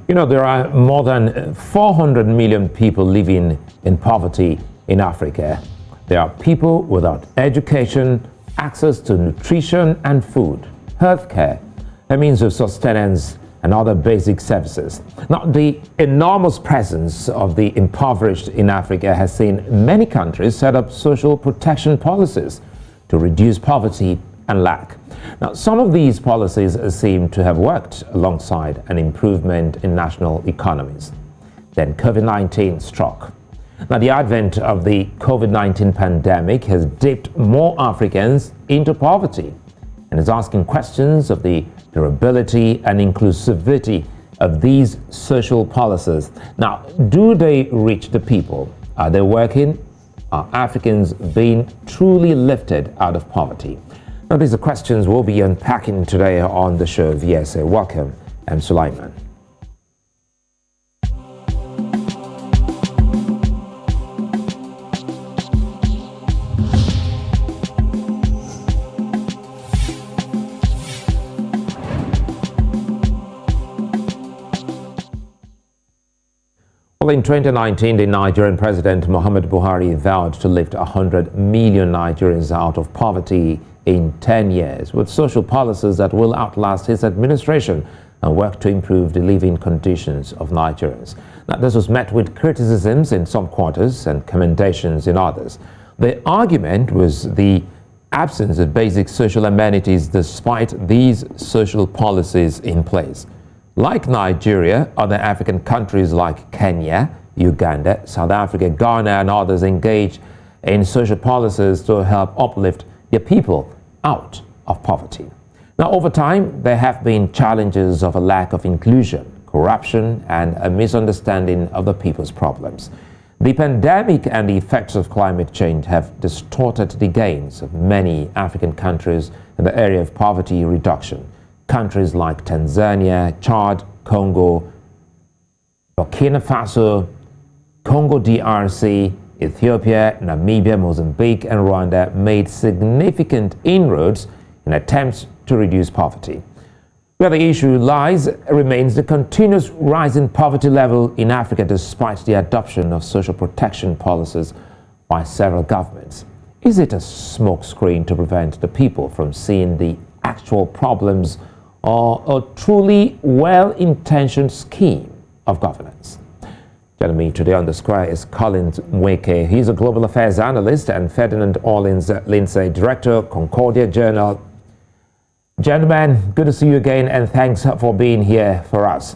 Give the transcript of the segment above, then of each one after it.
You know, there are more than 400 million people living in poverty in Africa. There are people without education, access to nutrition and food, healthcare, a means of sustenance, and other basic services. Now, the enormous presence of the impoverished in Africa has seen many countries set up social protection policies to reduce poverty and lack. Now, some of these policies seem to have worked alongside an improvement in national economies. Then COVID-19 struck. Now, the advent of the COVID-19 pandemic has dipped more Africans into poverty and is asking questions of the durability and inclusivity of these social policies. Now, do they reach the people? Are they working? Are Africans being truly lifted out of poverty? Now, these are questions we'll be unpacking today on the show. Yes, welcome. I'm Sulaiman. Well, in 2019, the Nigerian President Muhammadu Buhari vowed to lift 100 million Nigerians out of poverty in 10 years, with social policies that will outlast his administration and work to improve the living conditions of Nigerians. Now, this was met with criticisms in some quarters and commendations in others. The argument was the absence of basic social amenities despite these social policies in place. Like Nigeria, other African countries like Kenya, Uganda, South Africa, Ghana, and others engage in social policies to help uplift their people out of poverty. Now, over time, there have been challenges of a lack of inclusion, corruption, and a misunderstanding of the people's problems. The pandemic and the effects of climate change have distorted the gains of many African countries in the area of poverty reduction. Countries like Tanzania, Chad, Congo, Burkina Faso, Congo DRC, Ethiopia, Namibia, Mozambique, and Rwanda made significant inroads in attempts to reduce poverty. Where the issue lies remains the continuous rise in poverty level in Africa despite the adoption of social protection policies by several governments. Is it a smokescreen to prevent the people from seeing the actual problems, or a truly well-intentioned scheme of governance? Joining me today on the square is Nweke. He's a global affairs analyst, and Ferdinand Orleans-Lindsay, director, Concordia Journal. Gentlemen, good to see you again, and thanks for being here for us.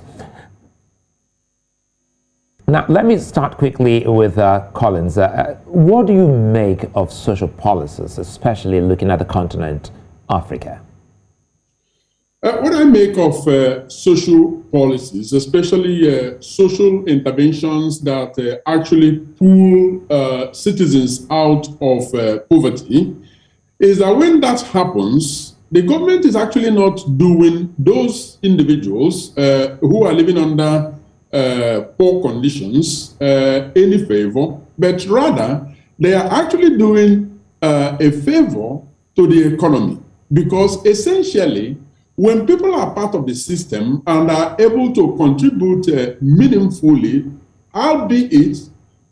Now, let me start quickly with Collins. What do you make of social policies, especially looking at the continent, Africa? What I make of social policies, especially social interventions that actually pull citizens out of poverty, is that when that happens, the government is actually not doing those individuals who are living under poor conditions any favor, but rather they are actually doing a favor to the economy, because essentially, when people are part of the system and are able to contribute meaningfully, albeit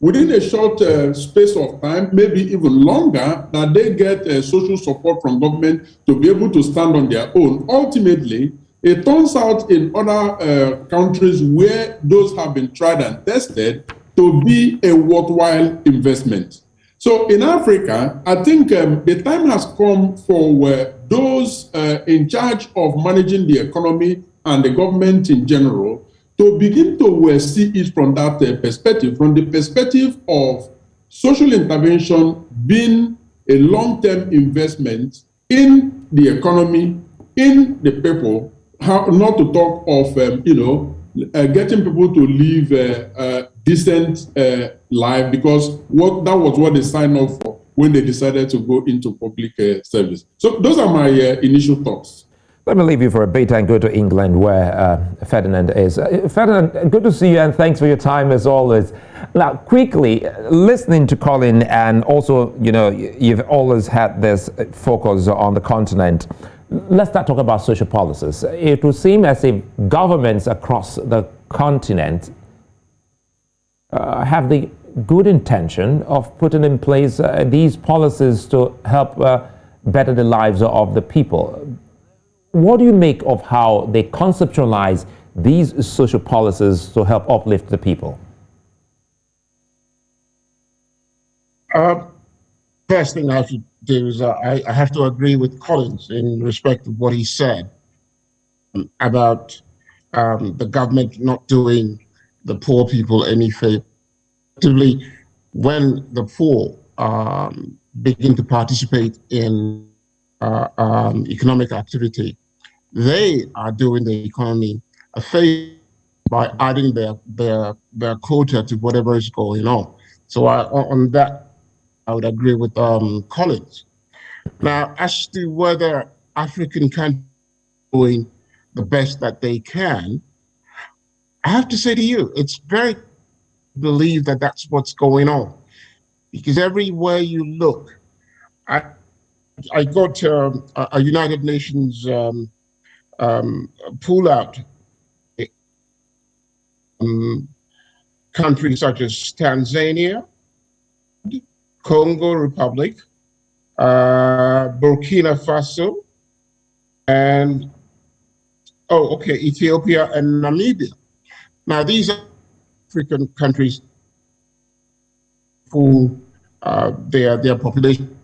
within a short space of time, maybe even longer, that they get social support from government to be able to stand on their own, ultimately, it turns out in other countries where those have been tried and tested to be a worthwhile investment. So in Africa, I think the time has come for those in charge of managing the economy and the government in general to begin to see it from that perspective, from the perspective of social intervention being a long-term investment in the economy, in the people, not to talk of, getting people to live a decent life, because that was what they signed up for when they decided to go into public service. So those are my initial thoughts. Let me leave you for a bit and go to England, where Ferdinand is. Ferdinand, good to see you, and thanks for your time as always. Now, quickly, listening to Colin, and also, you've always had this focus on the continent. Let's start talking about social policies. It would seem as if governments across the continent have the good intention of putting in place these policies to help better the lives of the people. What do you make of how they conceptualize these social policies to help uplift the people? First thing I have to do is I have to agree with Collins in respect of what he said about the government not doing the poor people any favor. When the poor begin to participate in economic activity, they are doing the economy a favor by adding their quota to whatever is going on. So on that, I would agree with Collins. Now, as to whether African countries are doing the best that they can, I have to say to you, it's very believe that that's what's going on, because everywhere you look, I got a United Nations pull-out countries such as Tanzania, Congo Republic, Burkina Faso, and Ethiopia and Namibia. Now, these are African countries who their population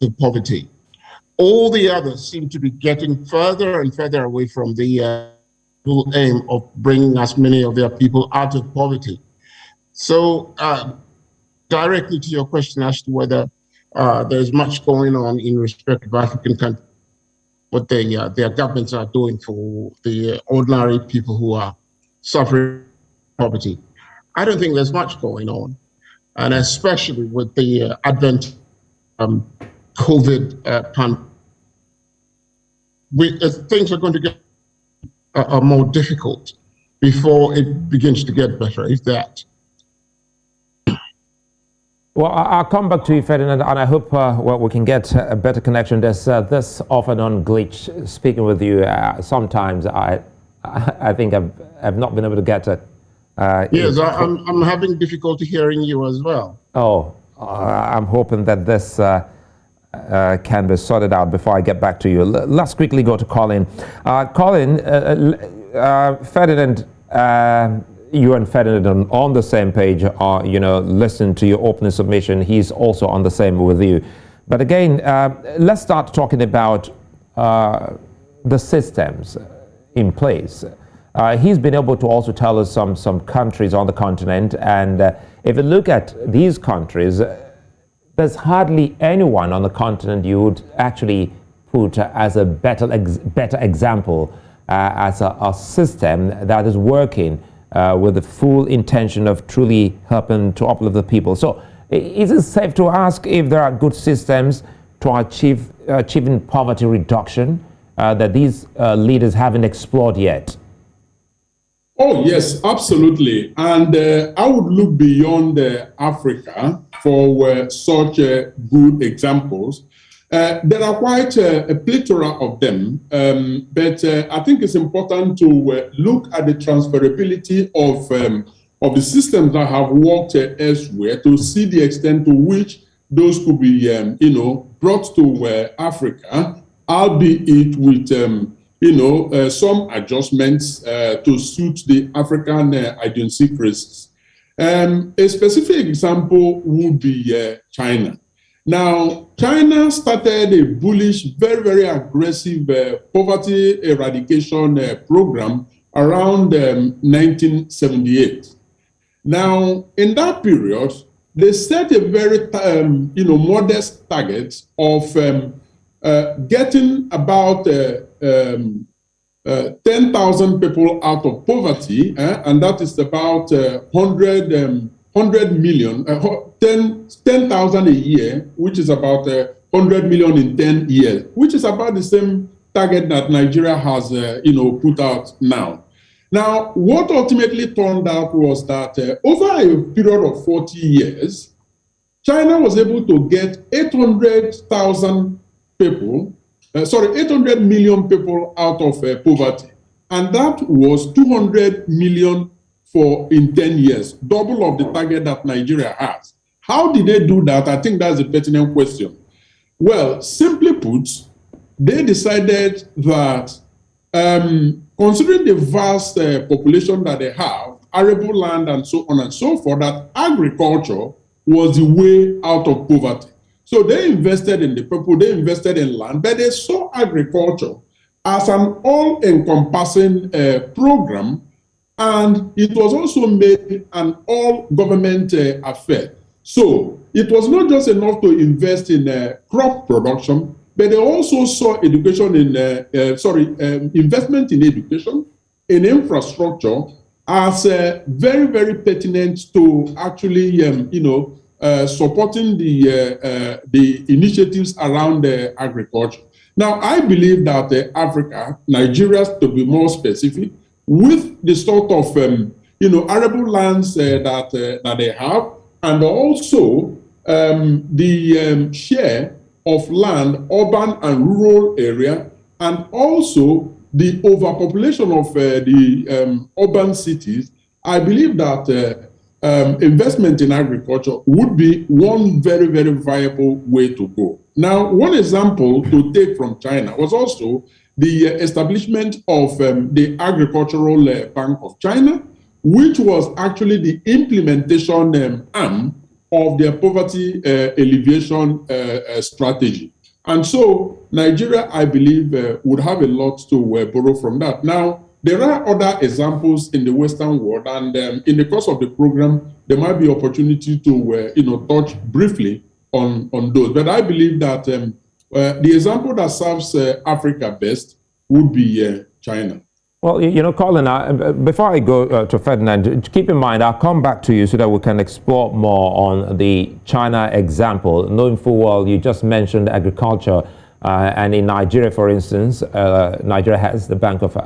in poverty. All the others seem to be getting further and further away from the aim of bringing as many of their people out of poverty. So directly to your question as to whether there's much going on in respect of African countries, what their governments are doing for the ordinary people who are suffering poverty. I don't think there's much going on, and especially with the advent of COVID pandemic, things are going to get more difficult before it begins to get better, if that. Well, I'll come back to you, Ferdinand, and I hope we can get a better connection. There's this off and on glitch speaking with you. Sometimes I think I've not been able to get it. Yes, I'm having difficulty hearing you as well. Oh, I'm hoping that this can be sorted out before I get back to you. Let's quickly go to Colin. Colin, Ferdinand, you and Ferdinand on the same page, listen to your opening submission. He's also on the same with you. But again, let's start talking about the systems in place. He's been able to also tell us some countries on the continent, and if you look at these countries, there's hardly anyone on the continent you would actually put as a better example, as a system that is working with the full intention of truly helping to uplift the people. So is it safe to ask if there are good systems to achieving poverty reduction that these leaders haven't explored yet? Oh, yes, absolutely. And I would look beyond Africa for such good examples. There are quite a plethora of them, but I think it's important to look at the transferability of the systems that have worked elsewhere to see the extent to which those could be, brought to Africa, albeit with some adjustments to suit the African idiosyncrasies. A specific example would be China. Now, China started a bullish, very, very aggressive poverty eradication program around 1978. Now, in that period, they set a very, modest target of getting about 10,000 people out of poverty, and that is about 100 million, 10,000 a year, which is about 100 million in 10 years, which is about the same target that Nigeria has, put out now. Now, what ultimately turned out was that over a period of 40 years, China was able to get 800,000 people, 800 million people out of poverty. And that was 200 million in 10 years, double of the target that Nigeria has. How did they do that? I think that's a pertinent question. Well, simply put, they decided that considering the vast population that they have, arable land and so on and so forth, that agriculture was the way out of poverty. So they invested in the people, they invested in land, but they saw agriculture as an all-encompassing program, and it was also made an all-government affair. So it was not just enough to invest in crop production, but they also saw education in, investment in education, in infrastructure, as very, very pertinent to actually, supporting the initiatives around agriculture. Now, I believe that Africa, Nigeria, to be more specific, with the sort of, arable lands that they have, and also the share of land, urban and rural area, and also the overpopulation of the urban cities, I believe that investment in agriculture would be one very, very viable way to go. Now, one example to take from China was also the establishment of the Agricultural Bank of China, which was actually the implementation arm of their poverty alleviation strategy. And so Nigeria, I believe, would have a lot to borrow from that. Now, there are other examples in the Western world, and in the course of the program, there might be opportunity to touch briefly on those. But I believe that the example that serves Africa best would be China. Well, Colin, before I go to Ferdinand, keep in mind, I'll come back to you so that we can explore more on the China example, knowing full well you just mentioned agriculture. And in Nigeria, for instance, Nigeria has the Bank of,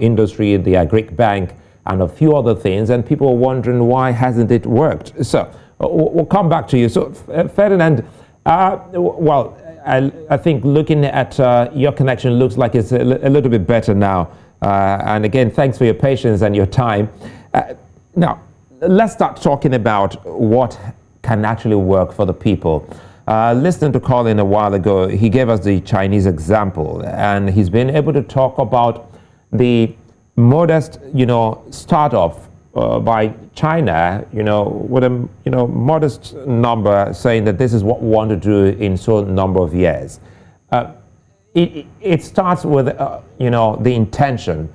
Industry, the Agric Bank, and a few other things. And people are wondering, why hasn't it worked? So we'll come back to you. So, Ferdinand, I think looking at your connection looks like it's a little bit better now. And again, thanks for your patience and your time. Now, let's start talking about what can actually work for the people. Listening to Colin a while ago, he gave us the Chinese example, and he's been able to talk about the modest, startup by China, with a, modest number, saying that this is what we want to do in so number of years. It starts with, the intention.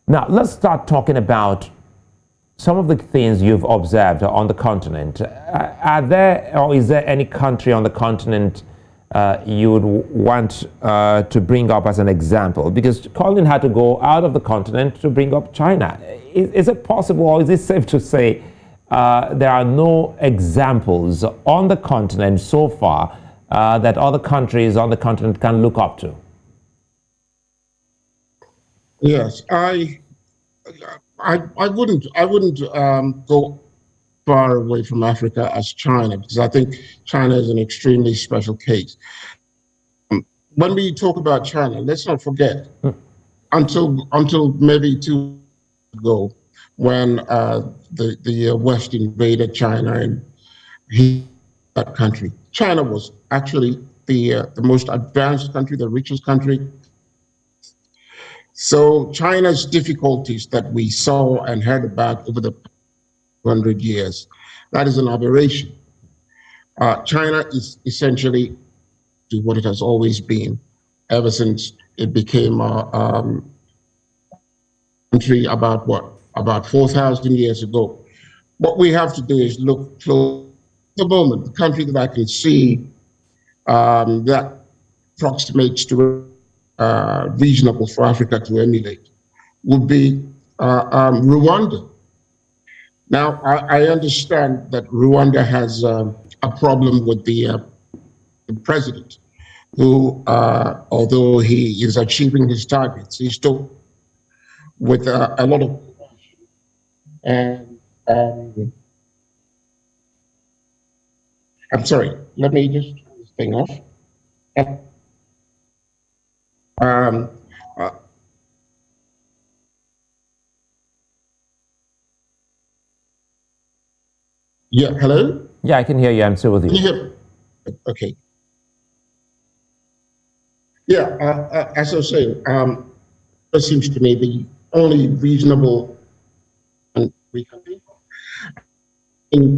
Now, let's start talking about some of the things you've observed on the continent. Are there, or is there any country on the continent you would want to bring up as an example? Because Colin had to go out of the continent to bring up China. Is it possible, or is it safe to say there are no examples on the continent so far that other countries on the continent can look up to? Yes, I wouldn't go far away from Africa as China, because I think China is an extremely special case. When we talk about China, let's not forget, until maybe 2 years ago, when the West invaded China and that country, China was actually the most advanced country, the richest country. So China's difficulties that we saw and heard about over the 100 years, that is an aberration. China is essentially to what it has always been ever since it became a country about 4,000 years ago. What we have to do is look close. At the moment, the country that I can see that approximates to reasonable for Africa to emulate would be Rwanda. Now, I understand that Rwanda has a problem with the president, who, although he is achieving his targets, he's still with a lot of, and I'm sorry, let me just turn this thing off. Yeah, hello? Yeah, I can hear you. I'm still with you. Can you hear? Okay. Yeah, as I was saying, it seems to me the only reasonable and we can think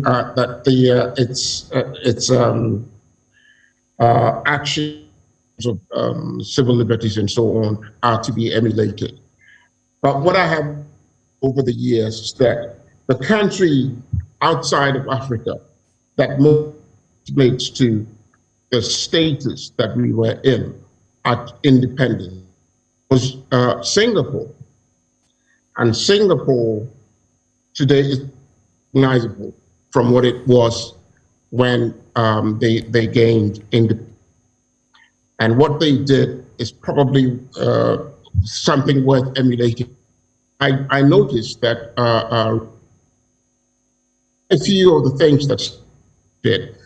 that its actions of civil liberties and so on are to be emulated. But what I have over the years is that the country outside of Africa that most relates to the status that we were in at independence was Singapore. And Singapore today is recognizable from what it was when they gained independence. And what they did is probably something worth emulating. I noticed that a few of the things that did,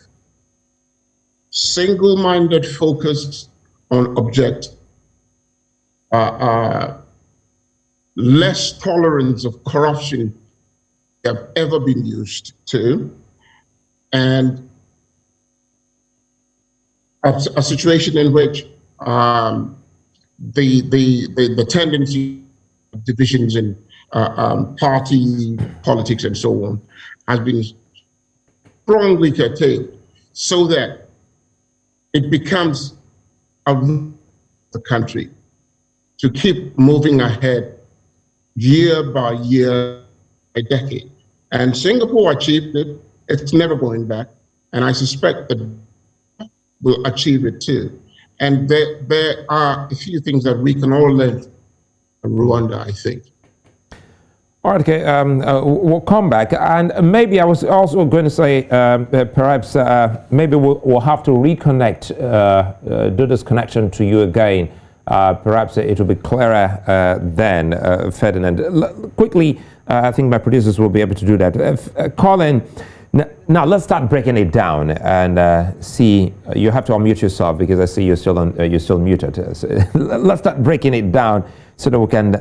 single-minded focus on object, less tolerance of corruption have ever been used to, and a situation in which the tendency of divisions in party politics and so on has been strongly curtailed, so that it becomes the country to keep moving ahead year by year, a decade. And Singapore achieved it. It's never going back. And I suspect that we'll achieve it too. And there are a few things that we can all learn from Rwanda, I think. All right, okay, we'll come back. And maybe I was also going to say, perhaps maybe we'll have to reconnect, do this connection to you again. Perhaps it will be clearer then, Ferdinand. Quickly, I think my producers will be able to do that. Colin, now let's start breaking it down and see. You have to unmute yourself because I see you're still muted. So let's start breaking it down so that we can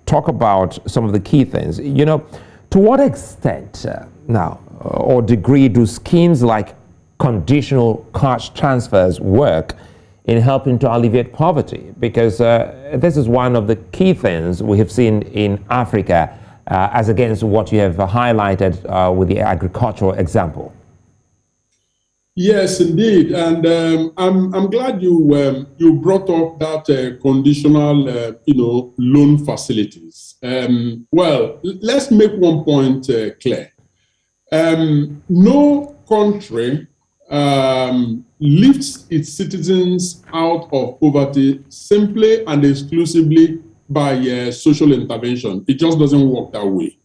talk about some of the key things. You know, to what extent now or degree do schemes like conditional cash transfers work in helping to alleviate poverty? Because this is one of the key things we have seen in Africa, as against what you have highlighted with the agricultural example. Yes, indeed, and I'm glad you brought up that conditional, loan facilities. Well, let's make one point clear. No country lifts its citizens out of poverty simply and exclusively by social intervention. It just doesn't work that way.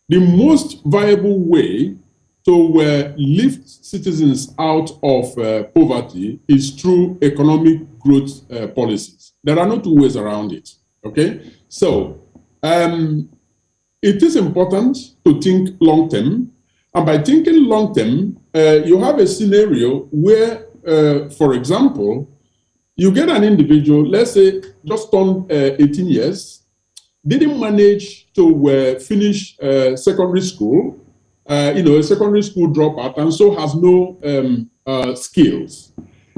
The most viable way to lift citizens out of poverty is through economic growth policies. There are no two ways around it, okay? So it is important to think long-term. And by thinking long-term, you have a scenario where, for example, you get an individual, let's say, just turned 18 years, didn't manage to finish secondary school, a secondary school dropout, and so has no skills.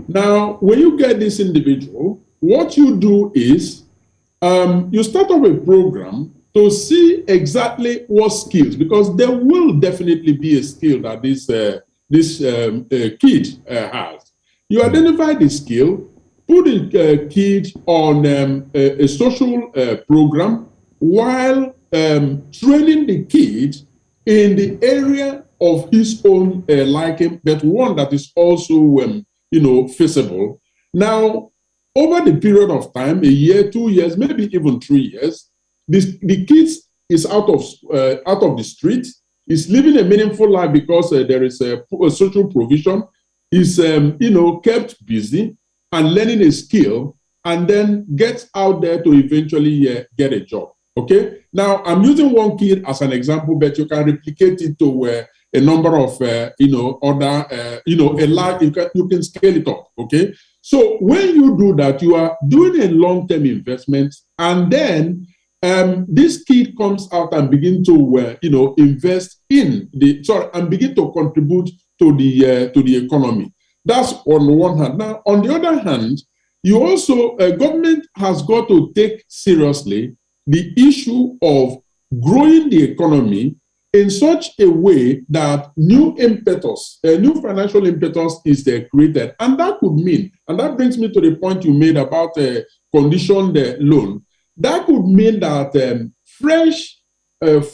Now, when you get this individual, what you do is you start off a program to see exactly what skills, because there will definitely be a skill that this kid has. You identify the skill, put the kid on a social program while training the kid in the area of his own liking, but one that is also, feasible. Now, over the period of time, a year, 2 years, maybe even 3 years, the kid is out of the street, is living a meaningful life because there is a social provision, is kept busy and learning a skill, and then gets out there to eventually get a job. Okay. Now I'm using one kid as an example, but you can replicate it to a number of other a lot. You can scale it up. Okay. So when you do that, you are doing a long-term investment, and then this kid comes out and begin to, invest in and begin to contribute to the economy. That's on one hand. Now, on the other hand, you also, government has got to take seriously the issue of growing the economy in such a way that new impetus, new financial impetus is created. And that could mean, and that brings me to the point you made about conditioned loan. That could mean that fresh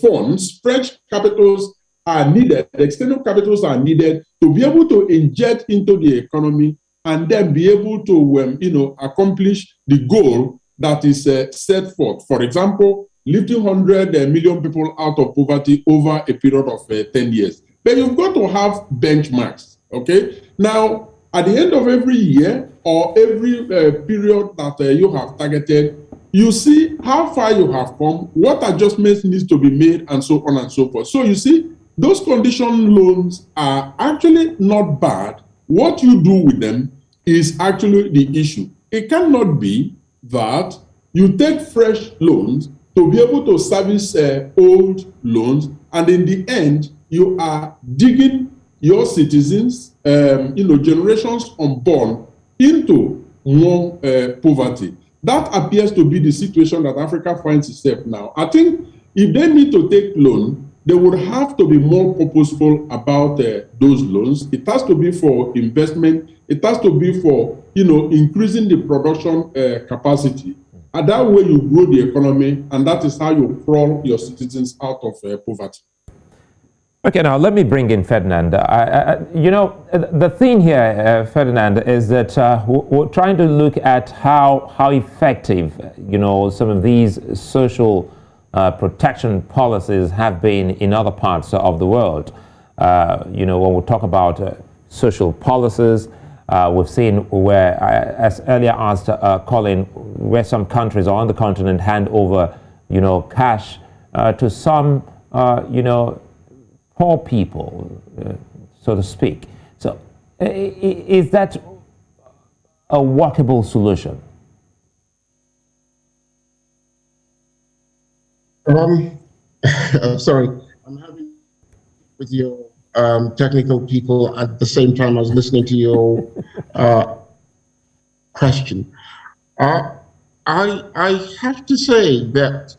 funds, fresh capitals are needed, external capitals are needed to be able to inject into the economy and then be able to, accomplish the goal that is set forth. For example, lifting 100 million people out of poverty over a period of 10 years. But you've got to have benchmarks, okay? Now, at the end of every year or every period that you have targeted, you see how far you have come, what adjustments needs to be made, and so on and so forth. So you see, those condition loans are actually not bad. What you do with them is actually the issue. It cannot be that you take fresh loans to be able to service old loans, and in the end, you are digging your citizens, generations unborn, into more poverty. That appears to be the situation that Africa finds itself now. I think if they need to take loan, they would have to be more purposeful about those loans. It has to be for investment. It has to be for, increasing the production capacity. And that way you grow the economy, and that is how you crawl your citizens out of poverty. Okay, now let me bring in Ferdinand. The thing here, Ferdinand, is that we're trying to look at how effective, some of these social protection policies have been in other parts of the world. When we talk about social policies, we've seen where, as earlier asked Colin, where some countries on the continent hand over, cash to some, poor people, so to speak. So is that a workable solution? Sorry, I'm having with your technical people at the same time as listening to your question. I have to say that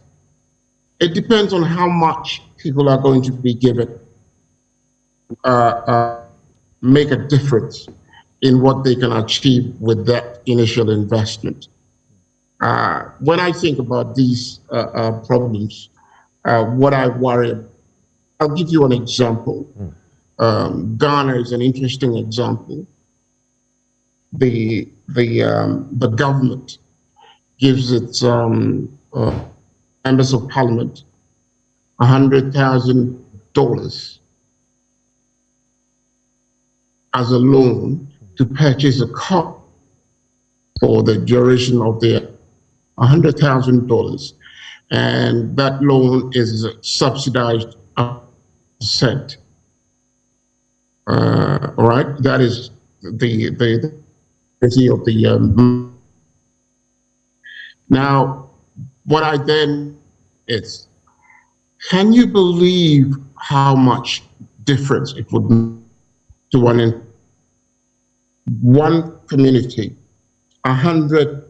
it depends on how much people are going to be given. Make a difference in what they can achieve with that initial investment. When I think about these problems, what I worry about, I'll give you an example. Ghana is an interesting example. The government gives its members of parliament $100,000 as a loan to purchase a car for the duration of their $100,000, and that loan is subsidized 100%. All right, that is the of the now. What I then is, can you believe how much difference it would make to one community? $100.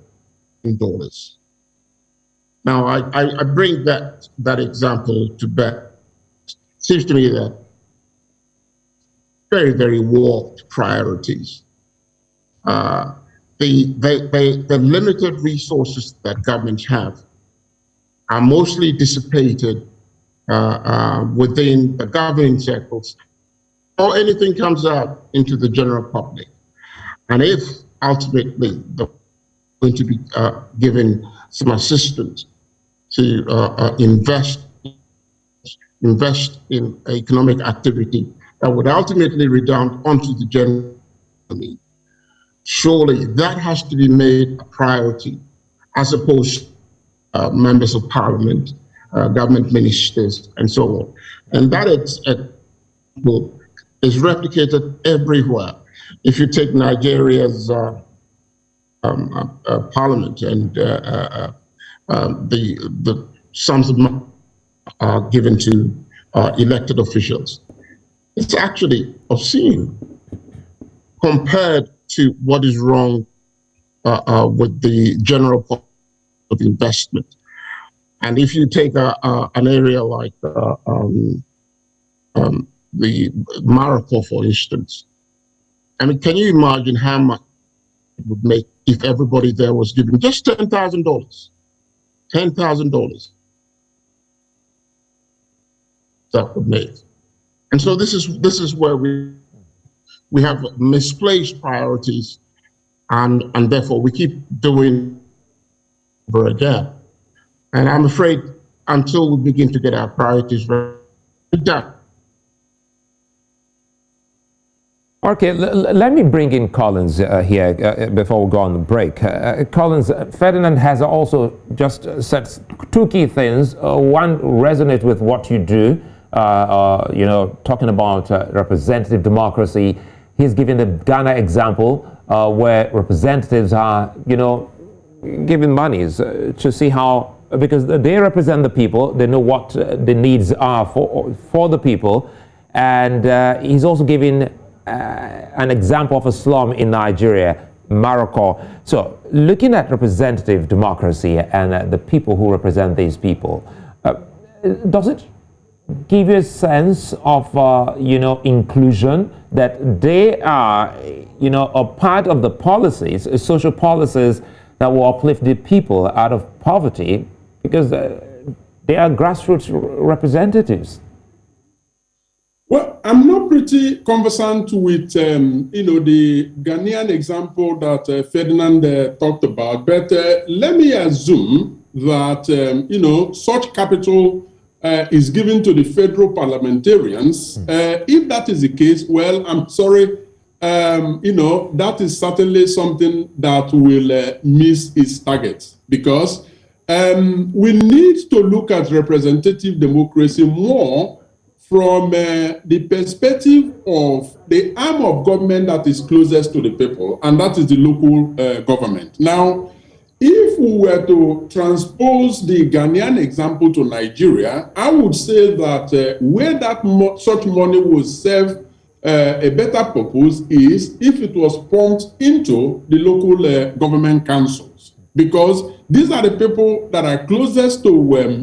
Now, I bring that example to bear. It seems to me that very, very warped priorities. The limited resources that governments have are mostly dissipated within the governing circles, or anything comes out into the general public. And if ultimately they're going to be given some assistance to invest in economic activity that would ultimately redound onto the general economy, surely that has to be made a priority, as opposed to members of parliament, government ministers, and so on. And that is replicated everywhere. If you take Nigeria's parliament and the sums of money are given to elected officials. It's actually obscene compared to what is wrong with the general policy of investment. And if you take an area like the Morocco, for instance, I mean, can you imagine how much it would make if everybody there was given just $10,000? $10,000 that would make. And so this is where we have misplaced priorities, and therefore we keep doing over again. And I'm afraid until we begin to get our priorities right, done. Okay, let me bring in Collins here before we go on the break. Collins, Ferdinand has also just said two key things. One, resonate with what you do, talking about representative democracy. He's given the Ghana example where representatives are, giving monies to see how, because they represent the people, they know what the needs are for the people. And he's also giving an example of a slum in Nigeria, Morocco. So looking at representative democracy and the people who represent these people, does it give you a sense of, inclusion, that they are, a part of the policies, social policies that will uplift the people out of poverty, because they are grassroots representatives? Well, I'm not pretty conversant with, the Ghanaian example that Ferdinand talked about, but let me assume that, such capital is given to the federal parliamentarians. If that is the case, well, I'm sorry, that is certainly something that will miss its target, because we need to look at representative democracy more from the perspective of the arm of government that is closest to the people, and that is the local government. Now, if we were to transpose the Ghanaian example to Nigeria, I would say that where that such money would serve a better purpose is if it was pumped into the local government councils, because these are the people that are closest to,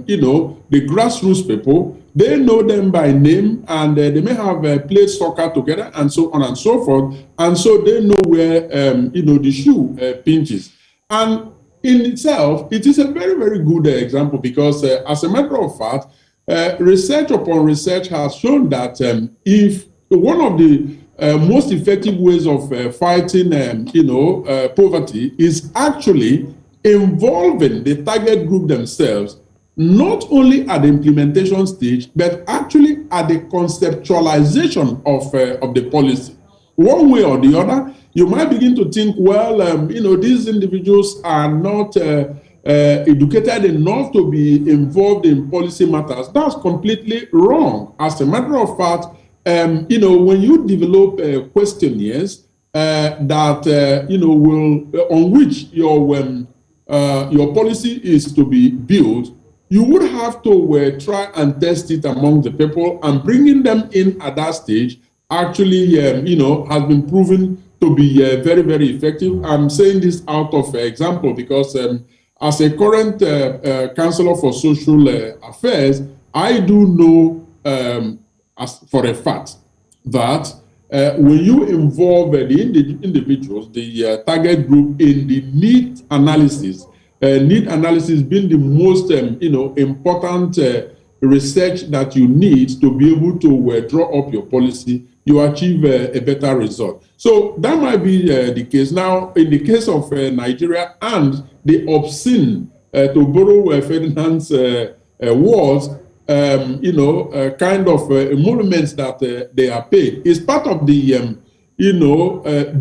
the grassroots people. They know them by name, and they may have played soccer together, and so on and so forth. And so they know where, the shoe pinches. And in itself, it is a very, very good example, because as a matter of fact, research upon research has shown that if one of the most effective ways of fighting, poverty is actually involving the target group themselves, not only at the implementation stage, but actually at the conceptualization of the policy. One way or the other, you might begin to think, well, these individuals are not educated enough to be involved in policy matters. That's completely wrong. As a matter of fact, when you develop questionnaires that, on which your policy is to be built, you would have to try and test it among the people, and bringing them in at that stage actually, has been proven to be very, very effective. I'm saying this out of example because as a current counselor for social affairs, I do know for a fact that when you involve the individuals, the target group, in the need analysis being the most important research that you need to be able to draw up your policy, you achieve a better result. So that might be the case. Now, in the case of Nigeria and the obscene, to borrow Ferdinand's words, kind of emoluments that they are paid is part of the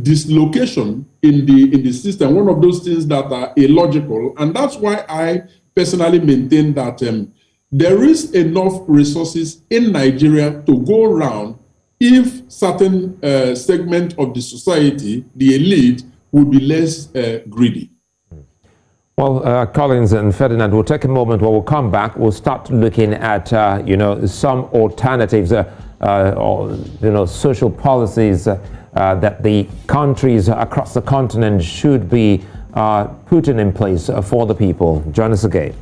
dislocation in the system, one of those things that are illogical. And that's why I personally maintain that there is enough resources in Nigeria to go around if certain segment of the society, the elite, would be less greedy. Well, Collins and Ferdinand, we'll take a moment. When we'll come back, we'll start looking at, some alternatives, or, social policies that the countries across the continent should be putting in place for the people. Join us again.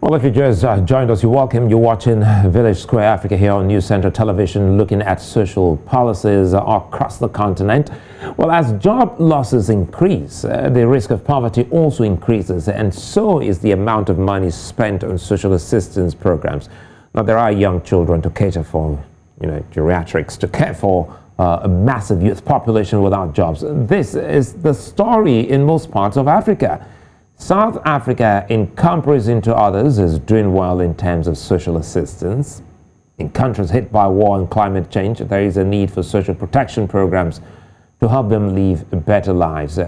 Well, if you just joined us, you're welcome. You're watching Village Square Africa here on News Center Television, looking at social policies across the continent. Well, as job losses increase, the risk of poverty also increases, and so is the amount of money spent on social assistance programs. Now, there are young children to cater for, geriatrics to care for a massive youth population without jobs. This is the story in most parts of Africa. South Africa, in comparison to others, is doing well in terms of social assistance. In countries hit by war and climate change, there is a need for social protection programs to help them live better lives.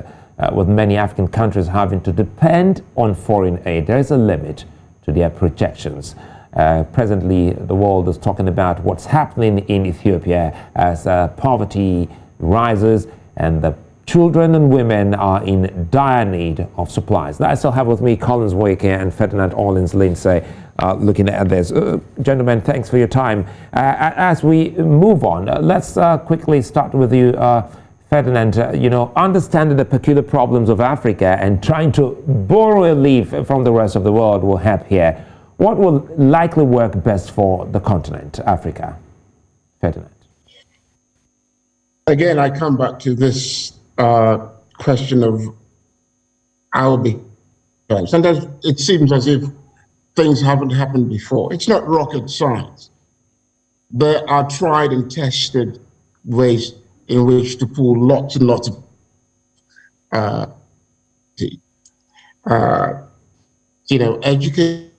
With many African countries having to depend on foreign aid, there is a limit to their projections. Presently, the world is talking about what's happening in Ethiopia as poverty rises and the children and women are in dire need of supplies. Now, I still have with me Collins Nweke and Ferdinand Orleans-Lindsay looking at this. Gentlemen, thanks for your time. As we move on, let's quickly start with you, Ferdinand. Understanding the peculiar problems of Africa and trying to borrow a leaf from the rest of the world will help here. What will likely work best for the continent, Africa? Ferdinand. Again, I come back to this question of I'll be. Sometimes it seems as if things haven't happened before. It's not rocket science. There are tried and tested ways in which to pull lots and lots of education,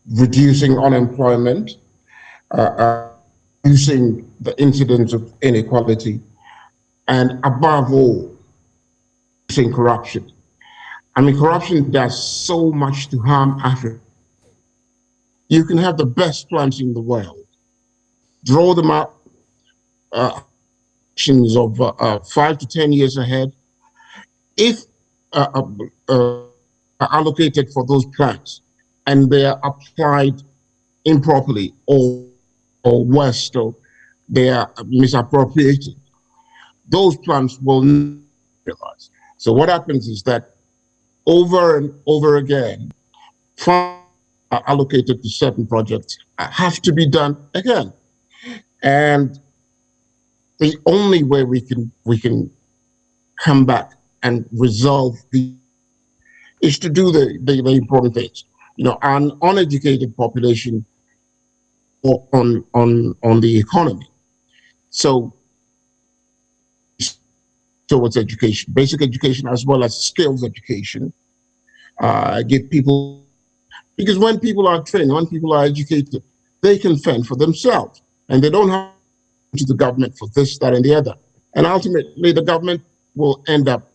reducing unemployment, reducing the incidence of inequality, and above all, reducing corruption. I mean, corruption does so much to harm Africa. You can have the best plans in the world, draw them up, actions of 5 to 10 years ahead. If allocated for those plans and they are applied improperly or worse, or they are misappropriated, those plans will not realize. So what happens is that over and over again, funds are allocated to certain projects have to be done again. And the only way we can come back and resolve is to do the important things. An uneducated population on the economy. So towards education, basic education as well as skills education, give people, because when people are trained, when people are educated, they can fend for themselves and they don't have to the government for this, that, and the other. And ultimately the government will end up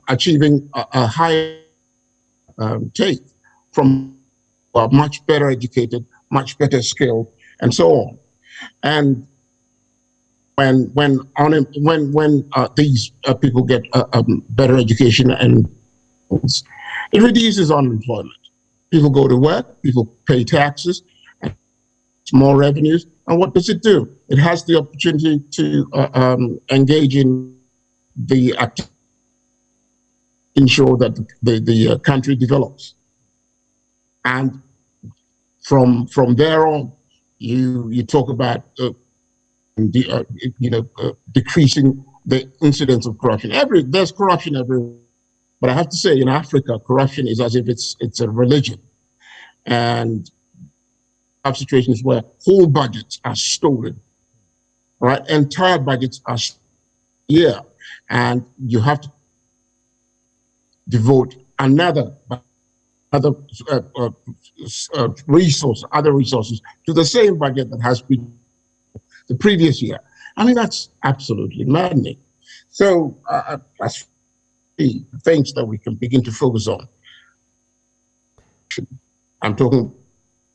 achieving a higher take from much better educated, much better skilled, and so on. And when these people get better education and It reduces unemployment. People go to work, people pay taxes, and more revenues. And what does it do? It has the opportunity to engage in the activity, ensure that the country develops. And from there on, you talk about decreasing the incidence of corruption. There's corruption everywhere, but I have to say, in Africa, corruption is as if it's a religion, and have situations where whole budgets are stolen, right? Entire budgets are stolen, and you have to devote other resources to the same budget that has been the previous year. I mean, that's absolutely maddening. So that's the things that we can begin to focus on. I'm talking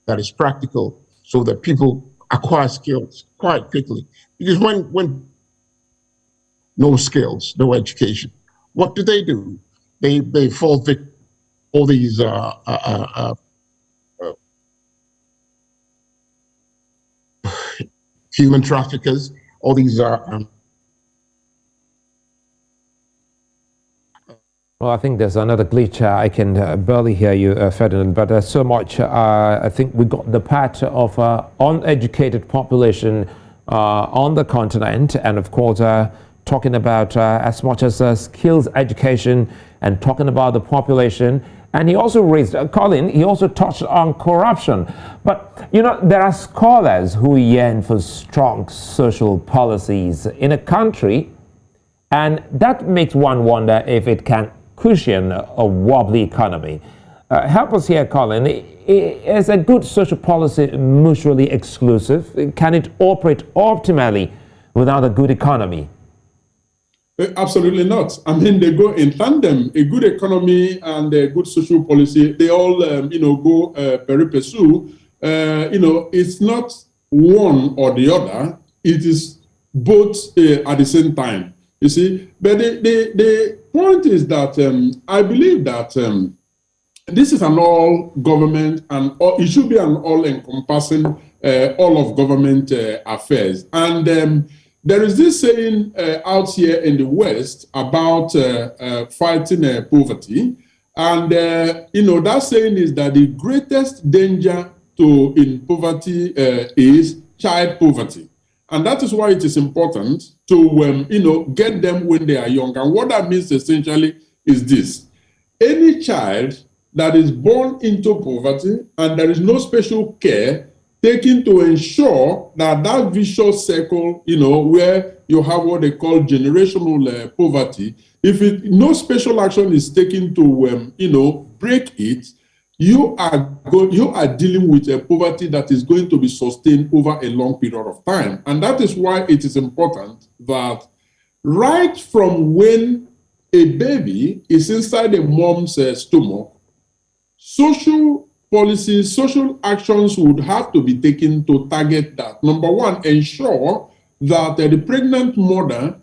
that is practical so that people acquire skills quite quickly. Because when no skills, no education, what do? They fall victim to all these human traffickers, all these Well, I think there's another glitch. I can barely hear you, Ferdinand, but there's so much. I think we got the part of uneducated population on the continent, and of course, talking about as much as skills education and talking about the population. And he also raised, Colin, he also touched on corruption. But, there are scholars who yearn for strong social policies in a country, and that makes one wonder if it can cushion a wobbly economy. Help us here, Colin. Is a good social policy mutually exclusive? Can it operate optimally without a good economy? Absolutely not. I mean, they go in tandem. A good economy and a good social policy, they all, go pari passu. It's not one or the other. It is both at the same time. You see, but the point is that I believe that this is an all government and it should be an all-encompassing all of government affairs. And there is this saying out here in the West about fighting poverty. And, that saying is that the greatest danger in poverty is child poverty. And that is why it is important to, get them when they are young. And what that means essentially is this. Any child that is born into poverty and there is no special care taken to ensure that that vicious circle, where you have what they call generational poverty, if no special action is taken to, break it, you are dealing with a poverty that is going to be sustained over a long period of time. And that is why it is important that right from when a baby is inside a mom's stomach, social policies, social actions would have to be taken to target that. Number one, ensure that the pregnant mother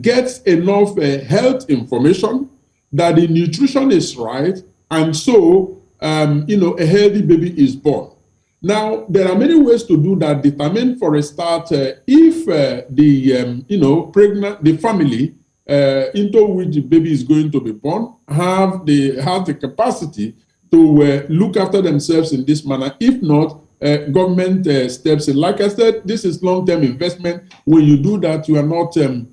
gets enough health information, that the nutrition is right, and so, a healthy baby is born. Now, there are many ways to do that. Determine, for a start, if the family into which the baby is going to be born have the capacity to look after themselves in this manner. If not, government steps in. Like I said, this is long-term investment. When you do that, you are not, doing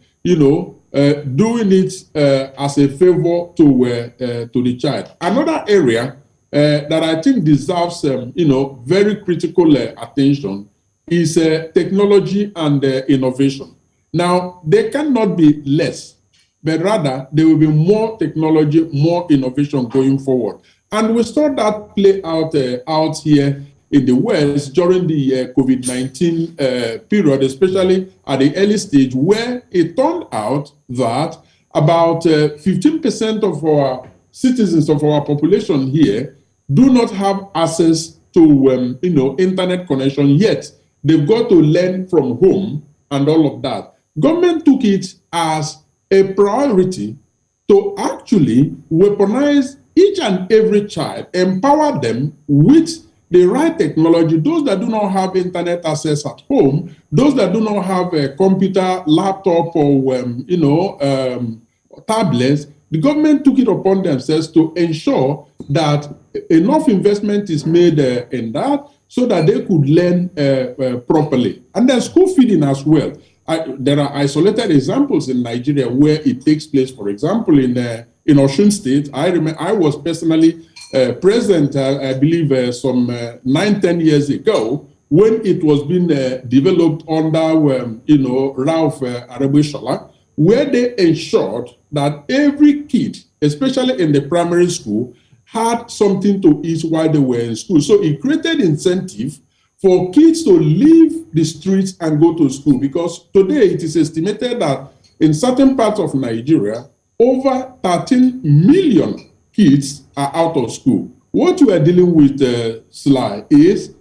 it as a favor to the child. Another area that I think deserves, very critical attention is technology and innovation. Now, they cannot be less, but rather there will be more technology, more innovation going forward. And we saw that play out here in the West during the COVID-19 period, especially at the early stage, where it turned out that about 15% of our citizens, of our population here, do not have access to internet connection yet. They've got to learn from home and all of that. Government took it as a priority to actually weaponize each and every child, empower them with the right technology. Those that do not have internet access at home, those that do not have a computer, laptop, or tablets, the government took it upon themselves to ensure that enough investment is made in that so that they could learn properly. And then school feeding as well. There are isolated examples in Nigeria where it takes place. For example, in Osun State, I was personally present, I believe, some 9-10 years ago when it was being developed under, Ralph Arebeshola, where they ensured that every kid, especially in the primary school, had something to eat while they were in school. So it created incentive for kids to leave the streets and go to school, because today it is estimated that in certain parts of Nigeria, over 13 million kids are out of school. What we are dealing with, Sly, is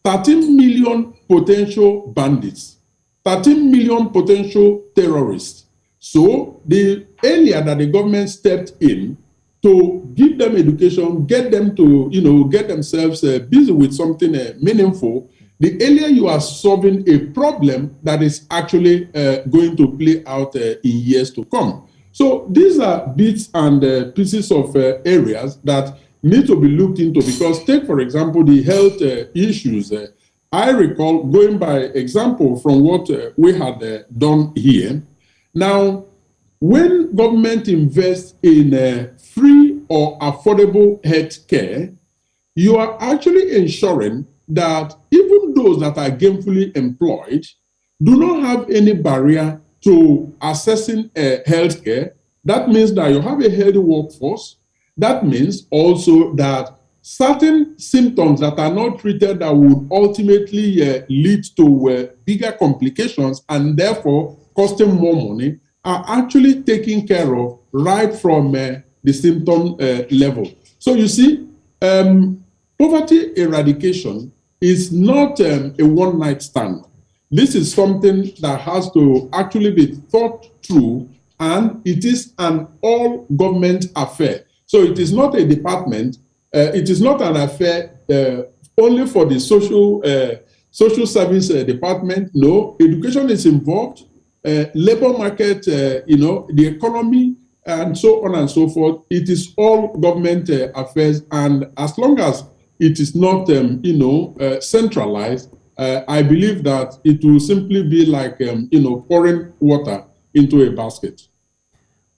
13 million potential bandits, 13 million potential terrorists. So the earlier that the government stepped in to give them education, get them to, get themselves busy with something meaningful, the earlier you are solving a problem that is actually going to play out in years to come. So these are bits and pieces of areas that need to be looked into, because take, for example, the health issues. I recall, going by example from what we had done here. Now, when government invests in free or affordable health care, you are actually ensuring that even those that are gainfully employed do not have any barrier to accessing health care. That means that you have a healthy workforce. That means also that certain symptoms that are not treated that would ultimately lead to bigger complications and therefore costing more money are actually taken care of right from the symptom level. So you see, poverty eradication is not a one-night stand. This is something that has to actually be thought through, and it is an all-government affair. So it is not a department, it is not an affair only for the social service department. No, education is involved, labor market, the economy, and so on and so forth. It is all government affairs, and as long as it is not, centralized, I believe that it will simply be like, pouring water into a basket.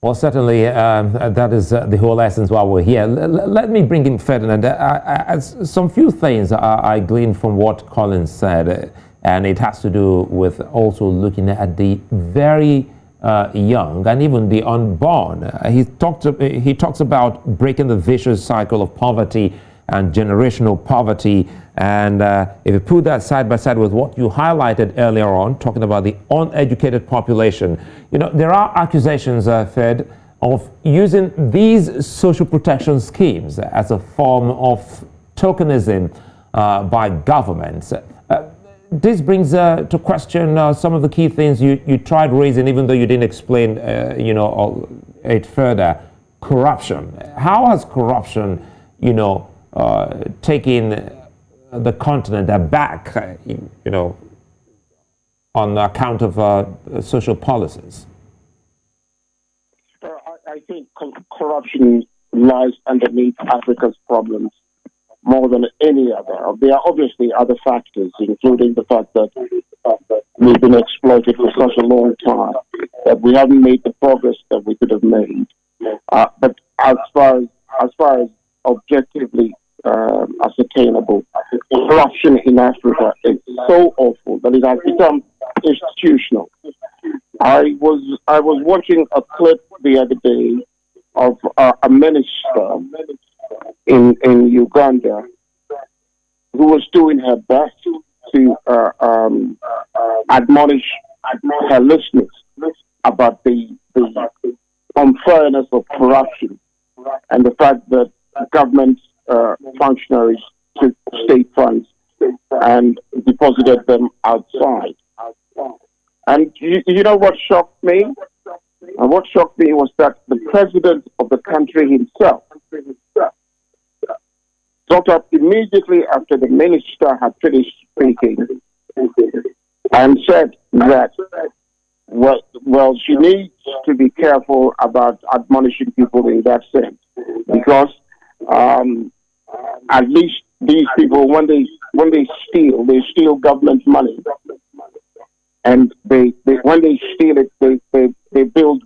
Well, certainly, that is the whole essence while we're here. Let me bring in Ferdinand. Some few things I gleaned from what Colin said, and it has to do with also looking at the very young and even the unborn. He talks about breaking the vicious cycle of poverty and generational poverty. And if you put that side by side with what you highlighted earlier on, talking about the uneducated population, there are accusations, Fed, of using these social protection schemes as a form of tokenism by governments. This brings to question some of the key things you tried raising, even though you didn't explain, it further. Corruption. How has corruption, taking the continent aback, on account of social policies? I think corruption lies underneath Africa's problems more than any other. There are obviously other factors, including the fact that we've been exploited for such a long time that we haven't made the progress that we could have made. But as far as objectively ascertainable, corruption in Africa is so awful that it has become institutional. I was watching a clip the other day of a minister in Uganda who was doing her best to admonish her listeners about the unfairness of corruption and the fact that government functionaries took state funds and deposited them outside. And you know what shocked me? And what shocked me was that the president of the country himself got up immediately after the minister had finished speaking and said that, well, she needs to be careful about admonishing people in that sense, because at least these people, when they steal government money, and when they steal it, they build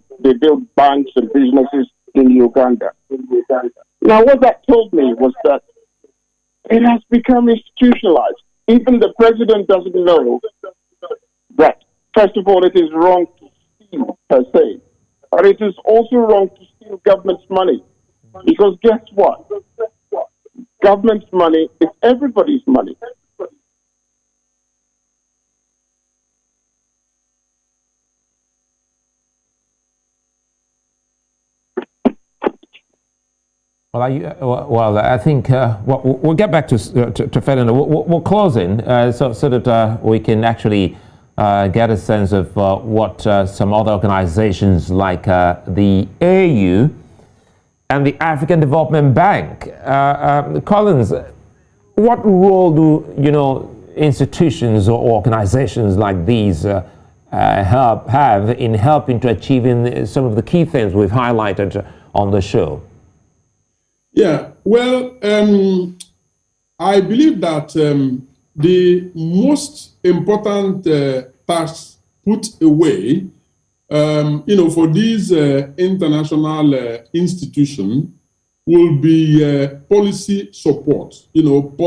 banks and businesses in Uganda. Now, what that told me was that it has become institutionalized. Even the president doesn't know that, first of all, it is wrong to steal per se, but it is also wrong to steal government's money. Because guess what? Government's money is everybody's money. Well, I think we'll get back to Ferdinand. We'll close in so that we can actually get a sense of what some other organizations like the AU and the African Development Bank. Collins, what role do institutions or organizations like these have in helping to achieving some of the key things we've highlighted on the show? Yeah, well, I believe that the most important task put away, for these international institutions will be policy support,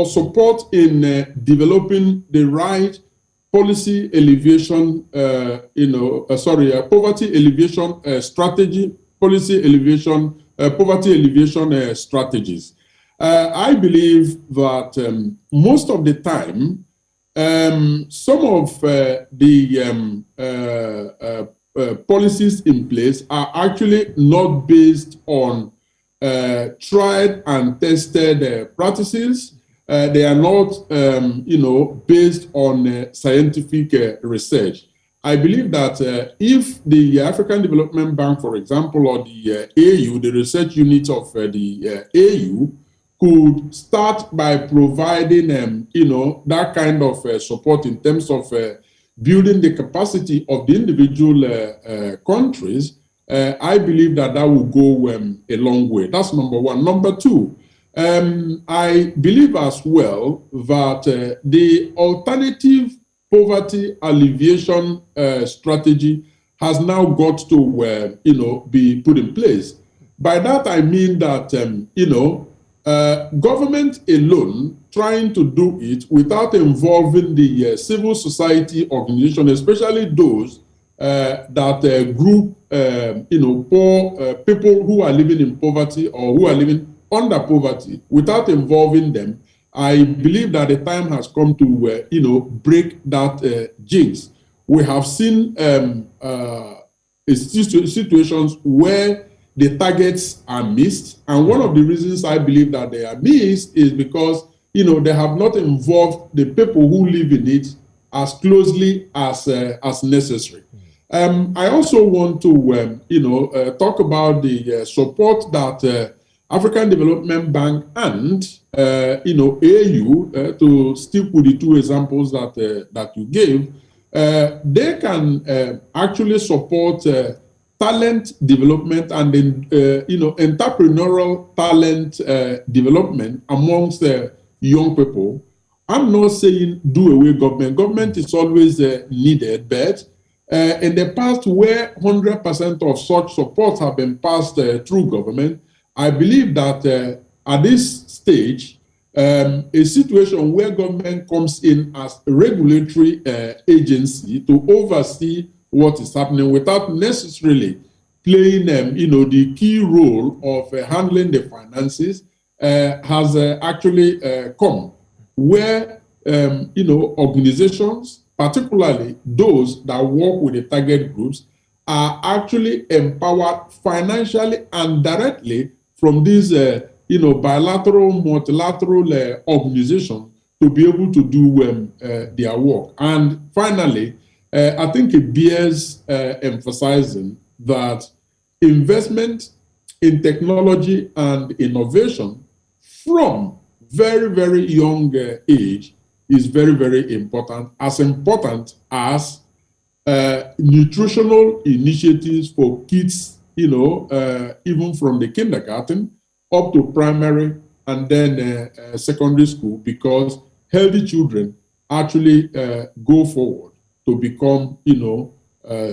support in developing the right policy alleviation, poverty alleviation strategy, policy alleviation, poverty alleviation strategies. I believe that most of the time, some of the policies in place are actually not based on tried and tested practices. They are not, based on scientific research. I believe that if the African Development Bank, for example, or the AU, the research unit of the AU, could start by providing, that kind of support in terms of building the capacity of the individual countries, I believe that will go a long way. That's number one. Number two, I believe as well that the alternative poverty alleviation strategy has now got to, be put in place. By that, I mean that, government alone trying to do it without involving the civil society organization, especially those that group, poor people who are living in poverty or who are living under poverty, without involving them, I believe that the time has come to, break that jinx. We have seen situations where the targets are missed. And one of the reasons I believe that they are missed is because, they have not involved the people who live in it as closely as necessary. I also want to, talk about the support that African Development Bank and AU, to stick with the two examples that you gave, they can actually support talent development and entrepreneurial talent development amongst young people. I'm not saying do away government. Government is always needed, but in the past, where 100% of such supports have been passed through government, I believe that at this stage, a situation where government comes in as a regulatory agency to oversee what is happening without necessarily playing, the key role of handling the finances, has actually come where, organizations, particularly those that work with the target groups, are actually empowered financially and directly from these, bilateral, multilateral organizations to be able to do their work. And finally, I think it bears emphasizing that investment in technology and innovation from very, very young age is very, very important as nutritional initiatives for kids, even from the kindergarten up to primary and then secondary school, because healthy children actually go forward to become,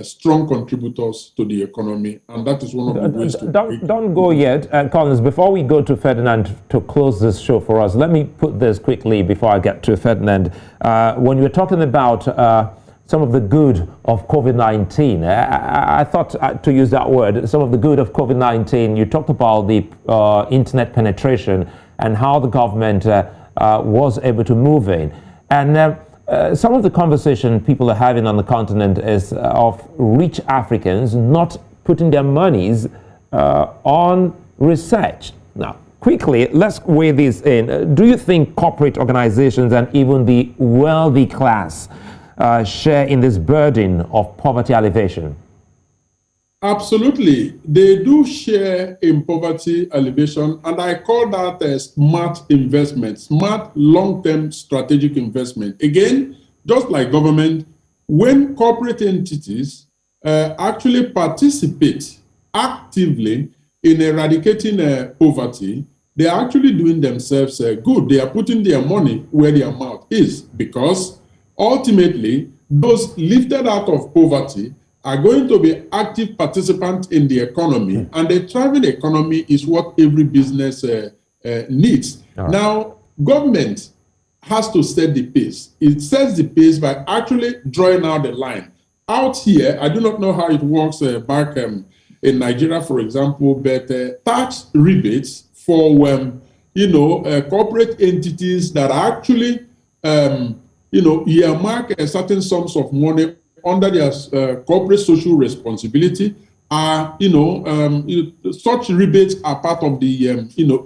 strong contributors to the economy, and that is one of the ways to... Don't go yet, Collins. Before we go to Ferdinand to close this show for us, let me put this quickly before I get to Ferdinand. When you're talking about some of the good of COVID-19, I thought to use that word, some of the good of COVID-19, you talked about the internet penetration and how the government was able to move in. And some of the conversation people are having on the continent is of rich Africans not putting their monies on research. Now, quickly, let's weigh this in. Do you think corporate organizations and even the wealthy class share in this burden of poverty alleviation? Absolutely. They do share in poverty alleviation, and I call that a smart investment, smart long-term strategic investment. Again, just like government, when corporate entities actually participate actively in eradicating poverty, they are actually doing themselves good. They are putting their money where their mouth is, because ultimately, those lifted out of poverty are going to be active participants in the economy, and a thriving economy is what every business needs. Right. Now, government has to set the pace. It sets the pace by actually drawing out the line. Out here, I do not know how it works back in Nigeria, for example, but tax rebates for corporate entities that actually earmark certain sums of money under their corporate social responsibility are, such rebates are part of the,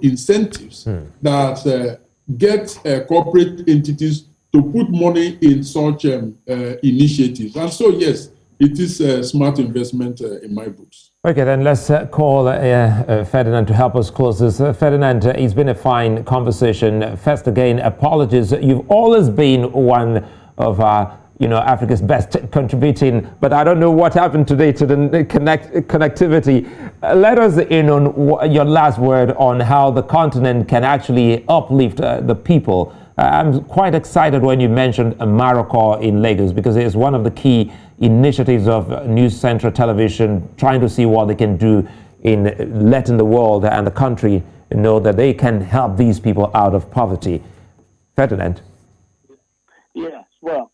incentives that get corporate entities to put money in such initiatives. And so, yes, it is a smart investment in my books. Okay, then let's call Ferdinand to help us close this. Ferdinand, it's been a fine conversation. First, again, apologies. You've always been one of Africa's best contributing, but I don't know what happened today to the connectivity. Let us in on your last word on how the continent can actually uplift the people. I'm quite excited when you mentioned Morocco in Lagos, because it is one of the key initiatives of News Central Television, trying to see what they can do in letting the world and the country know that they can help these people out of poverty. Ferdinand? Yes, well,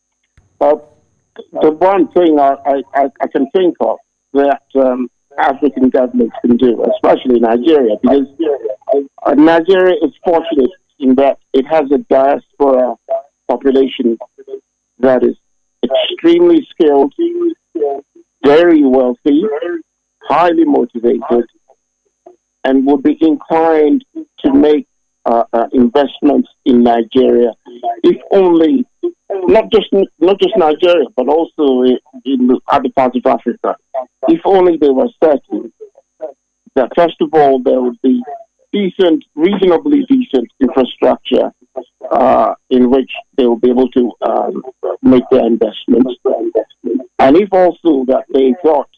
the one thing I can think of that African governments can do, especially Nigeria, because Nigeria is fortunate in that it has a diaspora population that is extremely skilled, very wealthy, highly motivated, and would be inclined to make investments in Nigeria, if only not just Nigeria, but also in other parts of Africa. If only they were certain that, first of all, there would be reasonably decent infrastructure in which they will be able to make their investments. And if also that they thought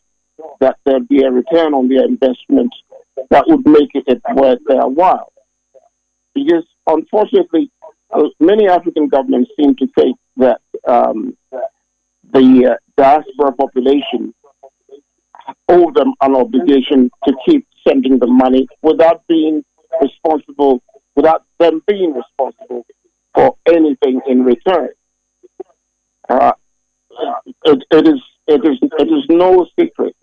that there'd be a return on their investment that would make it worth their while. Because unfortunately, many African governments seem to think that the diaspora population owe them an obligation to keep sending the money without them being responsible for anything in return. It is no secret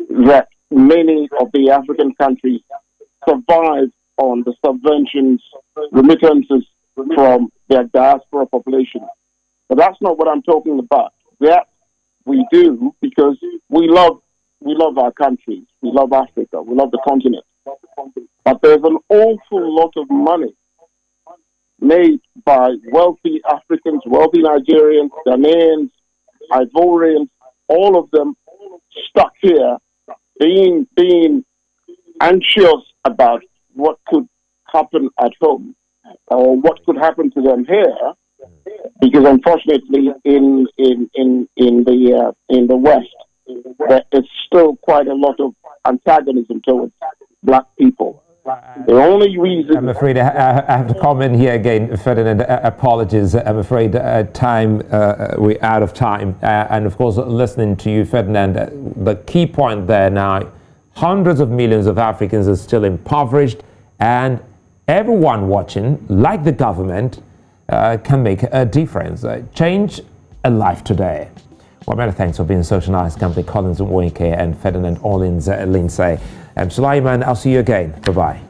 that many of the African countries survive on the subventions, remittances from their diaspora population. But that's not what I'm talking about. That we do because we love our countries, we love Africa, we love the continent. But there's an awful lot of money made by wealthy Africans, wealthy Nigerians, Ghanaians, Ivorians, all of them stuck here, being anxious about what could happen at home. or what could happen to them here, because unfortunately in the West, there is still quite a lot of antagonism towards black people. The only reason... I'm afraid I have to comment here again, Ferdinand. Apologies. I'm afraid we're out of time. And of course, listening to you, Ferdinand, the key point there now, hundreds of millions of Africans are still impoverished, and everyone watching, like the government, can make a difference. Change a life today. Well, many thanks for being such a nice company, Collins Nweke and Ferdinand Orleans-Lindsay. Sulaiman, I'll see you again. Bye-bye.